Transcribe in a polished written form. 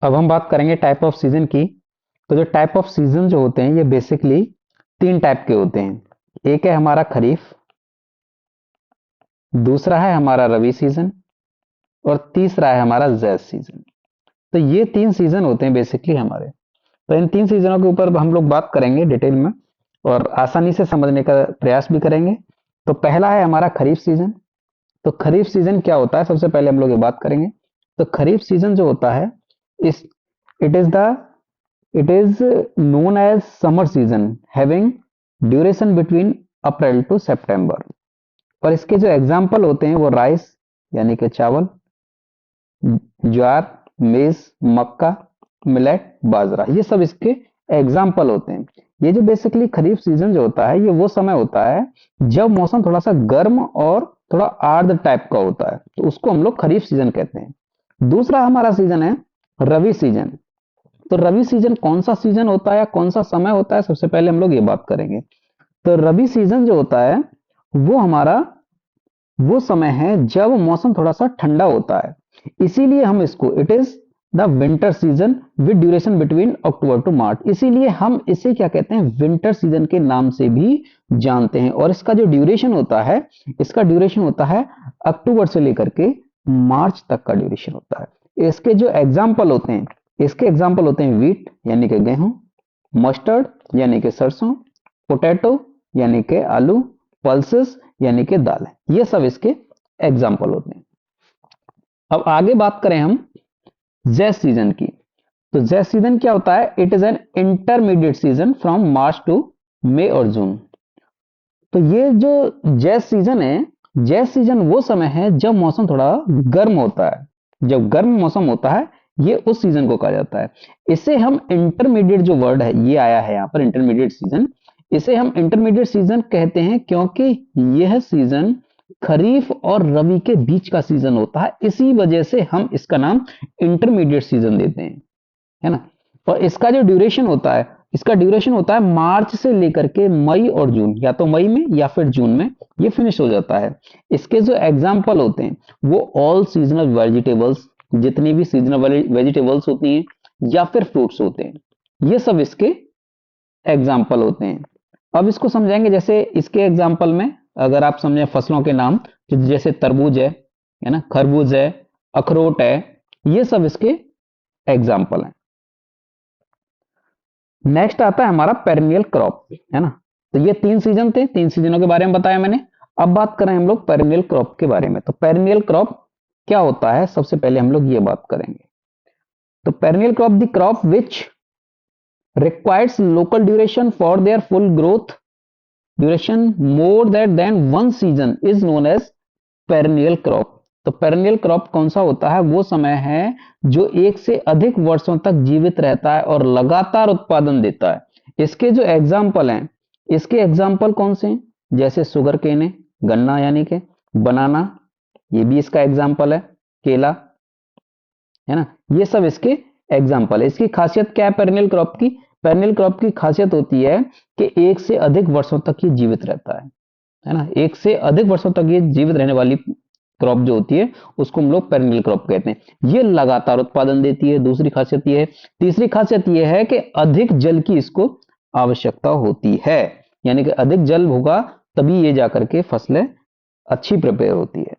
अब हम बात करेंगे टाइप ऑफ सीजन की। तो जो टाइप ऑफ सीजन जो होते हैं ये बेसिकली तीन टाइप के होते हैं। एक है हमारा खरीफ, दूसरा है हमारा रबी सीजन, और तीसरा है हमारा जैद सीजन। तो ये तीन सीजन होते हैं बेसिकली हमारे। तो इन तीन सीजनों के ऊपर हम लोग बात करेंगे डिटेल में और आसानी से समझने का प्रयास भी करेंगे। तो पहला है हमारा खरीफ सीजन। तो खरीफ सीजन क्या होता है, सबसे पहले हम लोग ये बात करेंगे। तो खरीफ सीजन जो होता है, इस it is the it is known as summer season having duration between April to September. और इसके जो एग्जाम्पल होते हैं वो राइस यानी कि चावल, ज्वार, मेज, मक्का, मिलेट, बाजरा, ये सब इसके एग्जाम्पल होते हैं। ये जो बेसिकली खरीफ सीजन जो होता है ये वो समय होता है जब मौसम थोड़ा सा गर्म और थोड़ा आर्द्र टाइप का होता है, तो उसको हम लोग खरीफ सीजन कहते हैं। दूसरा हमारा सीजन है रबी सीजन। तो रबी सीजन कौन सा सीजन होता है या कौन सा समय होता है, सबसे पहले हम लोग ये बात करेंगे। तो रबी सीजन जो होता है वो हमारा वो समय है जब मौसम थोड़ा सा ठंडा होता है, इसीलिए हम इसको it is the winter season with duration between October to March, इसीलिए हम इसे क्या कहते हैं, विंटर सीजन के नाम से भी जानते हैं। और इसका जो ड्यूरेशन होता है, इसका ड्यूरेशन होता है अक्टूबर से लेकर के मार्च तक का ड्यूरेशन होता है। इसके जो एग्जाम्पल होते हैं, इसके एग्जाम्पल होते हैं व्हीट यानी कि गेहूं, मस्टर्ड यानी कि सरसों, पोटैटो यानी कि आलू, पल्सेस यानी कि दाल। ये सब इसके एग्जाम्पल होते हैं। अब आगे बात करें हम जैद सीजन की। तो जैद सीजन क्या होता है, it is an intermediate season from March to May और जून। तो ये जो जैद सीजन है, जैद सीजन वो समय है जब मौसम थोड़ा गर्म होता है। जब गर्म मौसम होता है ये उस सीजन को कहा जाता है। इसे हम इंटरमीडिएट, जो वर्ड है ये आया है यहाँ पर इंटरमीडिएट सीजन, इसे हम इंटरमीडिएट सीजन कहते हैं क्योंकि यह सीजन खरीफ और रबी के बीच का सीजन होता है, इसी वजह से हम इसका नाम इंटरमीडिएट सीजन देते हैं, है ना। और इसका जो ड्यूरेशन होता है, इसका ड्यूरेशन होता है मार्च से लेकर के मई और जून, या तो मई में या फिर जून में ये फिनिश हो जाता है। इसके जो एग्जाम्पल होते हैं वो ऑल सीजनल वेजिटेबल्स, जितनी भी सीजनल वेजिटेबल्स होती हैं या फिर फ्रूट्स होते हैं, ये सब इसके एग्जाम्पल होते हैं। अब इसको समझाएंगे, जैसे इसके एग्जाम्पल में अगर आप समझें फसलों के नाम, तो जैसे तरबूज है ना, खरबूज है, अखरोट है, ये सब इसके एग्जाम्पल हैं। नेक्स्ट आता है हमारा पेरेनियल क्रॉप, है ना। तो ये तीन सीजन थे, तीन सीजनों के बारे में बताया मैंने। अब बात करें हम लोग पेरेनियल क्रॉप के बारे में। तो पेरेनियल क्रॉप क्या होता है, सबसे पहले हम लोग ये बात करेंगे। तो perennial crop the crop which requires local duration for their full growth duration more than one season is known as perennial crop। तो पेरेनियल क्रॉप कौन सा होता है, वो समय है जो एक से अधिक वर्षों तक जीवित रहता है और लगातार उत्पादन देता है। इसके जो एग्जाम्पल हैं, इसके एग्जाम्पल कौन से हैं, जैसे शुगर केन है, गन्ना यानी कि बनाना, ये भी इसका एग्जाम्पल है, केला, है ना, ये सब इसके एग्जाम्पल है। इसकी खासियत क्या है पेरेनियल क्रॉप की, पेरेनियल क्रॉप की खासियत होती है कि एक से अधिक वर्षों तक ये जीवित रहता है ना। एक से अधिक वर्षों तक ये जीवित रहने वाली क्रॉप जो होती है उसको हम लोग पेरेनियल क्रॉप कहते हैं। ये लगातार उत्पादन देती है, दूसरी खासियत ये है। तीसरी खासियत ये है कि अधिक जल की इसको आवश्यकता होती है, यानी कि अधिक जल होगा तभी ये जाकर के फसलें अच्छी प्रिपेयर होती है।